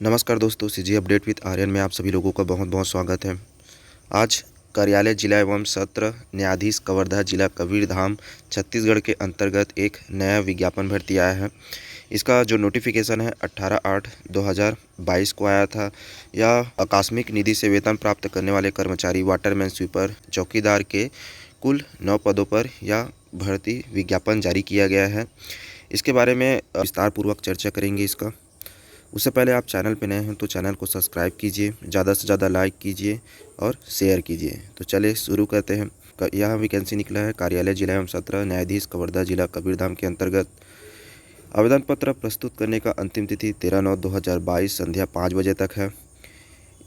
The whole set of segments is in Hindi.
नमस्कार दोस्तों, सीजी अपडेट विद आर्यन में आप सभी लोगों का बहुत बहुत स्वागत है। आज कार्यालय जिला एवं सत्र न्यायाधीश कवर्धा जिला कबीरधाम छत्तीसगढ़ के अंतर्गत एक नया विज्ञापन भर्ती आया है। इसका जो नोटिफिकेशन है 18/8/2022 को आया था। यह आकस्मिक निधि से वेतन प्राप्त करने वाले कर्मचारी वाटरमैन, स्वीपर, चौकीदार के कुल 9 पदों पर यह भर्ती विज्ञापन जारी किया गया है। इसके बारे में विस्तारपूर्वक चर्चा करेंगे। इसका उससे पहले आप चैनल पर नए हैं तो चैनल को सब्सक्राइब कीजिए, ज़्यादा से ज़्यादा लाइक कीजिए और शेयर कीजिए। तो चलिए शुरू करते हैं। यह वैकेंसी निकला है कार्यालय जिला एवं सत्र न्यायाधीश कवर्धा जिला कबीरधाम के अंतर्गत। आवेदन पत्र प्रस्तुत करने का अंतिम तिथि 13/9/2022 संध्या 5 बजे तक है।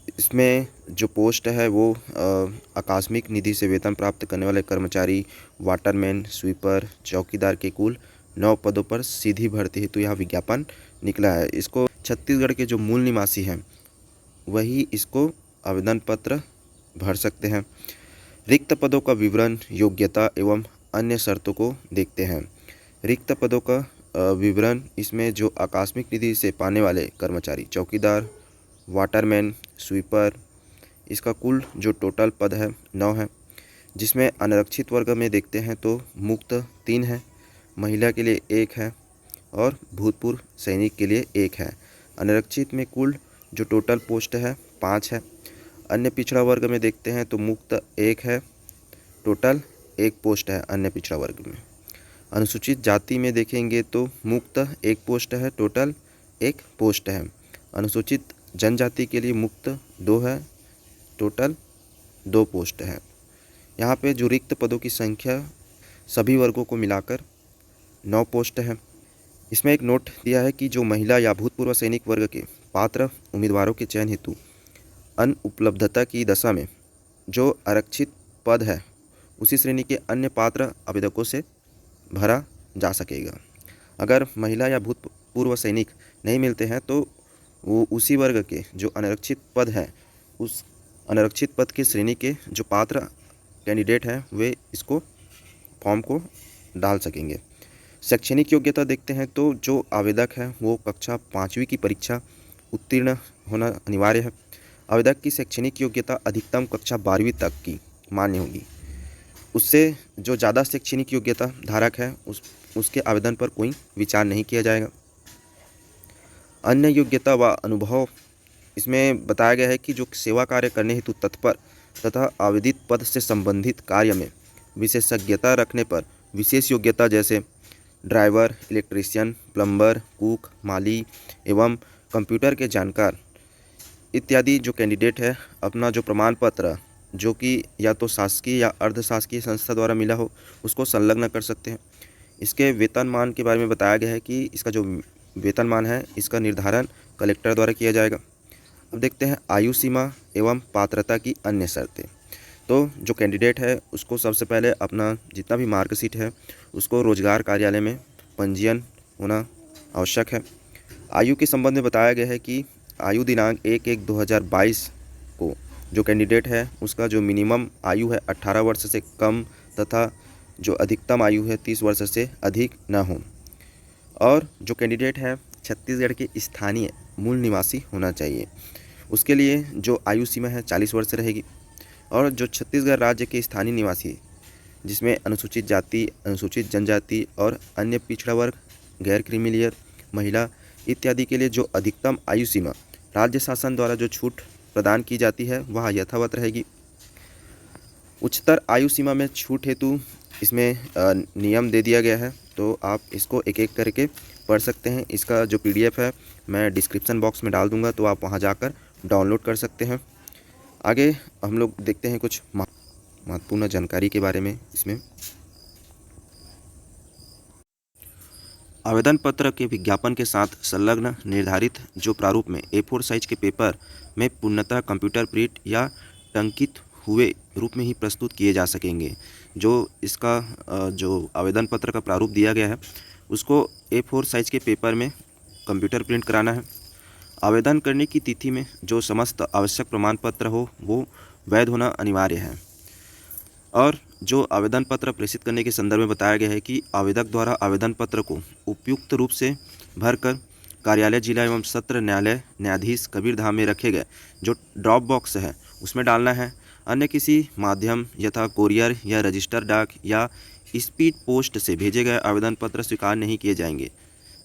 इसमें जो पोस्ट है वो आकस्मिक निधि से वेतन प्राप्त करने वाले कर्मचारी वाटरमैन, स्वीपर, चौकीदार के कुल 9 पदों पर सीधी भर्ती हेतु यह विज्ञापन निकला है। इसको छत्तीसगढ़ के जो मूल निवासी हैं वही इसको आवेदन पत्र भर सकते हैं। रिक्त पदों का विवरण, योग्यता एवं अन्य शर्तों को देखते हैं। रिक्त पदों का विवरण, इसमें जो आकस्मिक निधि से पाने वाले कर्मचारी चौकीदार, वाटरमैन, स्वीपर, इसका कुल जो टोटल पद है 9 है, जिसमें अनारक्षित वर्ग में देखते हैं तो मुक्त 3 है, महिला के लिए 1 है और भूतपूर्व सैनिक के लिए 1 है। अनारक्षित में कुल जो टोटल पोस्ट है 5 है। अन्य पिछड़ा वर्ग में देखते हैं तो मुक्त 1 है, टोटल 1 पोस्ट है अन्य पिछड़ा वर्ग में। अनुसूचित जाति में देखेंगे तो मुक्त 1 पोस्ट है, टोटल 1 पोस्ट है। अनुसूचित जनजाति के लिए मुक्त 2 है, टोटल 2 पोस्ट है। यहाँ पे जो रिक्त पदों की संख्या सभी वर्गों को मिलाकर 9 पोस्ट है। इसमें एक नोट दिया है कि जो महिला या भूतपूर्व सैनिक वर्ग के पात्र उम्मीदवारों के चयन हेतु अनुपलब्धता की दशा में जो आरक्षित पद है उसी श्रेणी के अन्य पात्र आवेदकों से भरा जा सकेगा। अगर महिला या भूतपूर्व सैनिक नहीं मिलते हैं तो वो उसी वर्ग के जो अनारक्षित पद है उस अनारक्षित पद की श्रेणी के जो पात्र कैंडिडेट हैं वे इसको फॉर्म को डाल सकेंगे। शैक्षणिक योग्यता देखते हैं तो जो आवेदक है वो कक्षा 5वीं की परीक्षा उत्तीर्ण होना अनिवार्य है। आवेदक की शैक्षणिक योग्यता अधिकतम कक्षा 12वीं तक की मान्य होगी। उससे जो ज़्यादा शैक्षणिक योग्यता धारक है उसके आवेदन पर कोई विचार नहीं किया जाएगा। अन्य योग्यता व अनुभव, इसमें बताया गया है कि जो सेवा कार्य करने हेतु तत्पर तथा आवेदित पद से संबंधित कार्य में विशेषज्ञता रखने पर विशेष योग्यता जैसे ड्राइवर, इलेक्ट्रीशियन, प्लम्बर, कुक, माली एवं कंप्यूटर के जानकार इत्यादि जो कैंडिडेट है अपना जो प्रमाण पत्र जो कि या तो शासकीय या अर्धशासकीय संस्था द्वारा मिला हो उसको संलग्न कर सकते हैं। इसके वेतनमान के बारे में बताया गया है कि इसका जो वेतनमान है इसका निर्धारण कलेक्टर द्वारा किया जाएगा। अब देखते हैं आयु सीमा एवं पात्रता की अन्य शर्तें। तो जो कैंडिडेट है उसको सबसे पहले अपना जितना भी मार्कशीट है उसको रोजगार कार्यालय में पंजीयन होना आवश्यक है। आयु के संबंध में बताया गया है कि आयु दिनांक 1/1/2022 को जो कैंडिडेट है उसका जो मिनिमम आयु है 18 वर्ष से कम तथा जो अधिकतम आयु है 30 वर्ष से अधिक न हो। और जो कैंडिडेट है छत्तीसगढ़ के स्थानीय मूल निवासी होना चाहिए। उसके लिए जो आयु सीमा है 40 वर्ष रहेगी। और जो छत्तीसगढ़ राज्य के स्थानीय निवासी जिसमें अनुसूचित जाति, अनुसूचित जनजाति और अन्य पिछड़ा वर्ग, गैर क्रीमी महिला इत्यादि के लिए जो अधिकतम आयु सीमा राज्य शासन द्वारा जो छूट प्रदान की जाती है वह यथावत रहेगी। उच्चतर आयु सीमा में छूट हेतु इसमें नियम दे दिया गया है, तो आप इसको एक एक करके पढ़ सकते हैं। इसका जो PDF है मैं डिस्क्रिप्शन बॉक्स में डाल दूंगा, तो आप वहां जाकर डाउनलोड कर सकते हैं। आगे हम लोग देखते हैं कुछ महत्वपूर्ण जानकारी के बारे में। इसमें आवेदन पत्र के विज्ञापन के साथ संलग्न निर्धारित जो प्रारूप में A4 साइज के पेपर में पूर्णतः कंप्यूटर प्रिंट या टंकित हुए रूप में ही प्रस्तुत किए जा सकेंगे। जो इसका जो आवेदन पत्र का प्रारूप दिया गया है उसको A4 साइज के पेपर में कंप्यूटर प्रिंट कराना है। आवेदन करने की तिथि में जो समस्त आवश्यक प्रमाण पत्र हो वो वैध होना अनिवार्य है। और जो आवेदन पत्र प्रेषित करने के संदर्भ में बताया गया है कि आवेदक द्वारा आवेदन पत्र को उपयुक्त रूप से भरकर कार्यालय जिला एवं सत्र न्यायालय न्यायाधीश कबीरधाम में रखे गए जो ड्रॉप बॉक्स है उसमें डालना है। अन्य किसी माध्यम यथा कोरियर या रजिस्टर डाक या स्पीड पोस्ट से भेजे गए आवेदन पत्र स्वीकार नहीं किए जाएंगे।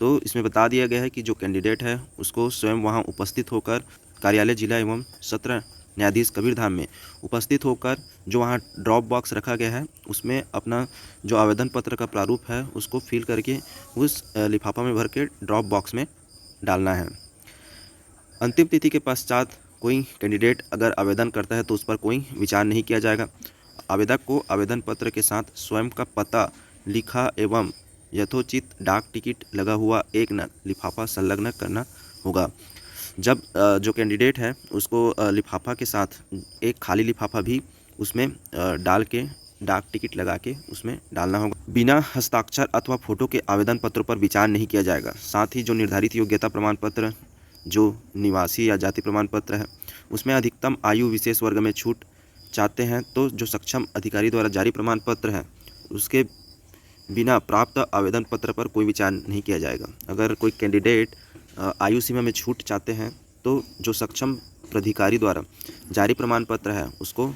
तो इसमें बता दिया गया है कि जो कैंडिडेट है उसको स्वयं वहां उपस्थित होकर कार्यालय जिला एवं सत्र न्यायाधीश कबीरधाम में उपस्थित होकर जो वहाँ ड्रॉप बॉक्स रखा गया है उसमें अपना जो आवेदन पत्र का प्रारूप है उसको फिल करके उस लिफाफा में भर के ड्रॉप बॉक्स में डालना है। अंतिम तिथि के पश्चात कोई कैंडिडेट अगर आवेदन करता है तो उस पर कोई विचार नहीं किया जाएगा। आवेदक को आवेदन पत्र के साथ स्वयं का पता लिखा एवं यथोचित डाक टिकट लगा हुआ एक नग लिफाफा संलग्न करना होगा। जब जो कैंडिडेट है उसको लिफाफा के साथ एक खाली लिफाफा भी उसमें डाल के डाक टिकट लगा के उसमें डालना होगा। बिना हस्ताक्षर अथवा फोटो के आवेदन पत्रों पर विचार नहीं किया जाएगा। साथ ही जो निर्धारित योग्यता प्रमाण पत्र जो निवासी या जाति प्रमाण पत्र है उसमें अधिकतम आयु विशेष वर्ग में छूट चाहते हैं तो जो सक्षम अधिकारी द्वारा जारी प्रमाण पत्र है उसके बिना प्राप्त आवेदन पत्र पर कोई विचार नहीं किया जाएगा। अगर कोई कैंडिडेट आयु सीमा में छूट चाहते हैं तो जो सक्षम प्राधिकारी द्वारा जारी प्रमाण पत्र है उसको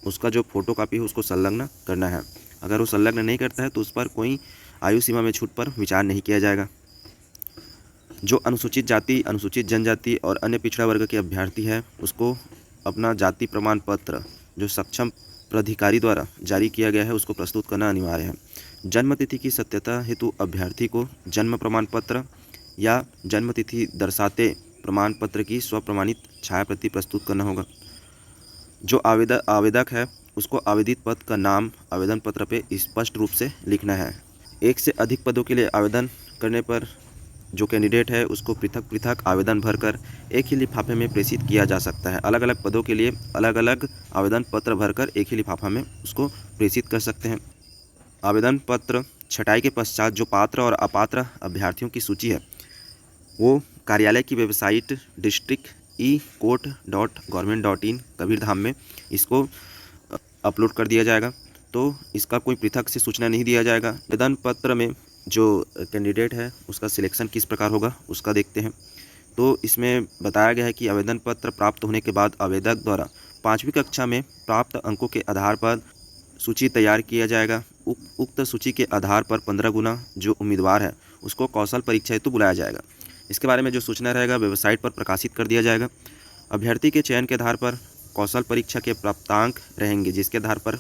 उसका जो फोटो कापी है उसको संलग्न करना है। अगर वो संलग्न नहीं करता है तो उस पर कोई आयु सीमा में छूट पर विचार नहीं किया जाएगा। जो अनुसूचित जाति अनुसूचित जनजाति और अन्य पिछड़ा वर्ग के अभ्यर्थी है उसको अपना जाति प्रमाण पत्र जो सक्षम प्राधिकारी द्वारा जारी किया गया है उसको प्रस्तुत करना अनिवार्य है। जन्म तिथि की सत्यता हेतु अभ्यर्थी को जन्म प्रमाण पत्र या जन्म तिथि दर्शाते प्रमाण पत्र की स्वप्रमाणित छाया प्रति प्रस्तुत करना होगा। जो आवेदक है उसको आवेदित पद का नाम आवेदन पत्र पे स्पष्ट रूप से लिखना है। एक से अधिक पदों के लिए आवेदन करने पर जो कैंडिडेट है उसको पृथक पृथक आवेदन भरकर एक ही लिफाफे में प्रेषित किया जा सकता है। अलग अलग पदों के लिए अलग अलग आवेदन पत्र भरकर एक ही लिफाफा में उसको प्रेषित कर सकते हैं। आवेदन पत्र छटाई के पश्चात जो पात्र और अपात्र अभ्यर्थियों की सूची है वो कार्यालय की वेबसाइट district.e-court.government.in कबीरधाम में इसको अपलोड कर दिया जाएगा। तो इसका कोई पृथक से सूचना नहीं दिया जाएगा। आवेदन पत्र में जो कैंडिडेट है उसका सिलेक्शन किस प्रकार होगा उसका देखते हैं। तो इसमें बताया गया है कि आवेदन पत्र प्राप्त होने के बाद आवेदक द्वारा 5वीं कक्षा में प्राप्त अंकों के आधार पर सूची तैयार किया जाएगा। उक्त सूची के आधार पर 15 गुना जो उम्मीदवार है उसको कौशल परीक्षा हेतु बुलाया जाएगा। इसके बारे में जो सूचना रहेगा वेबसाइट पर प्रकाशित कर दिया जाएगा। अभ्यर्थी के चयन के आधार पर कौशल परीक्षा के प्राप्तांक रहेंगे जिसके आधार पर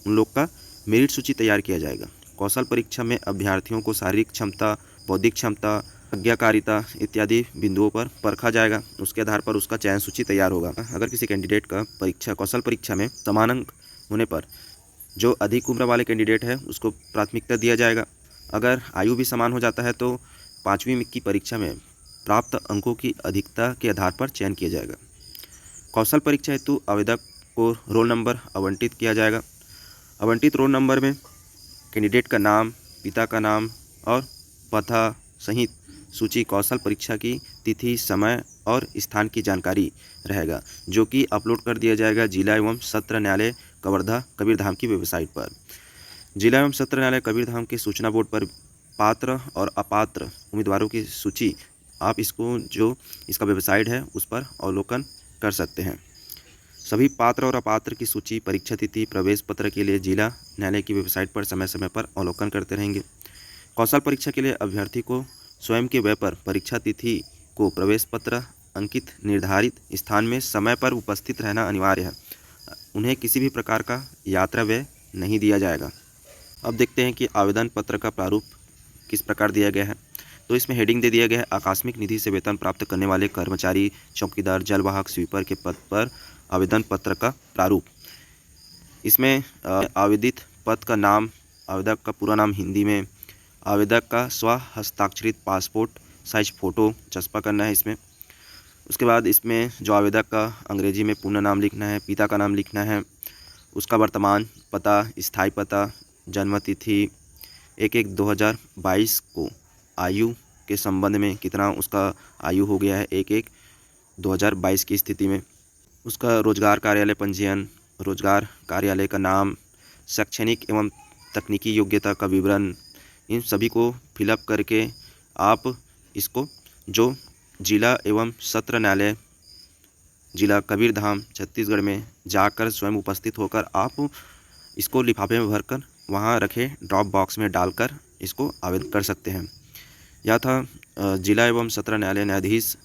उन लोग का मेरिट सूची तैयार किया जाएगा। कौशल परीक्षा में अभ्यर्थियों को शारीरिक क्षमता बौद्धिक क्षमता आज्ञाकारिता इत्यादि बिंदुओं पर परखा जाएगा। उसके आधार पर उसका चयन सूची तैयार होगा। अगर किसी कैंडिडेट का कौशल परीक्षा में समान अंक होने पर जो अधिक उम्र वाले कैंडिडेट है उसको प्राथमिकता दिया जाएगा। अगर आयु भी समान हो जाता है तो 5वीं की परीक्षा में प्राप्त अंकों की अधिकता के आधार पर चयन किया जाएगा। कौशल परीक्षा हेतु आवेदक को रोल नंबर आवंटित किया जाएगा। आवंटित रोल नंबर में कैंडिडेट का नाम पिता का नाम और पता सहित सूची कौशल परीक्षा की तिथि समय और स्थान की जानकारी रहेगा जो कि अपलोड कर दिया जाएगा जिला एवं सत्र न्यायालय कवर्धा कबीरधाम की वेबसाइट पर। जिला एवं सत्र न्यायालय कबीरधाम के सूचना बोर्ड पर पात्र और अपात्र उम्मीदवारों की सूची आप इसको जो इसका वेबसाइट है उस पर अवलोकन कर सकते हैं। सभी पात्र और अपात्र की सूची परीक्षा तिथि प्रवेश पत्र के लिए जिला न्यायालय की वेबसाइट पर समय समय पर अवलोकन करते रहेंगे। कौशल परीक्षा के लिए अभ्यर्थी को स्वयं के व्यय पर परीक्षा तिथि को प्रवेश पत्र अंकित निर्धारित स्थान में समय पर उपस्थित रहना अनिवार्य है। उन्हें किसी भी प्रकार का यात्रा व्यय नहीं दिया जाएगा। अब देखते हैं कि आवेदन पत्र का प्रारूप किस प्रकार दिया गया है। तो इसमें हेडिंग दे दिया गया है आकस्मिक निधि से वेतन प्राप्त करने वाले कर्मचारी चौकीदार जलवाहक स्वीपर के पद पर आवेदन पत्र का प्रारूप। इसमें आवेदित पद का नाम आवेदक का पूरा नाम हिंदी में आवेदक का स्व हस्ताक्षरित पासपोर्ट साइज फ़ोटो चस्पा करना है इसमें। उसके बाद इसमें जो आवेदक का अंग्रेजी में पूर्ण नाम लिखना है पिता का नाम लिखना है उसका वर्तमान पता स्थायी पता जन्म तिथि 1/1/2022 को आयु के संबंध में कितना उसका आयु हो गया है 1/1/2022 की स्थिति में। उसका रोजगार कार्यालय पंजीयन रोजगार कार्यालय का नाम शैक्षणिक एवं तकनीकी योग्यता का विवरण, इन सभी को फिलअप करके आप इसको जो जिला एवं सत्र न्यायालय जिला कबीरधाम छत्तीसगढ़ में जाकर स्वयं उपस्थित होकर आप इसको लिफाफे में भरकर वहाँ रखे ड्रॉप बॉक्स में डालकर इसको आवेदन कर सकते हैं। यह था जिला एवं सत्र न्यायालय न्यायाधीश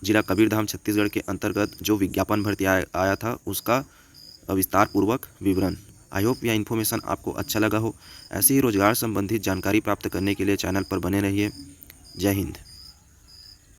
जिला कबीरधाम छत्तीसगढ़ के अंतर्गत जो विज्ञापन भर्ती आया था उसका विस्तार पूर्वक विवरण। आई होप यह इन्फॉर्मेशन आपको अच्छा लगा हो। ऐसी ही रोजगार संबंधित जानकारी प्राप्त करने के लिए चैनल पर बने रहिए। जय हिंद।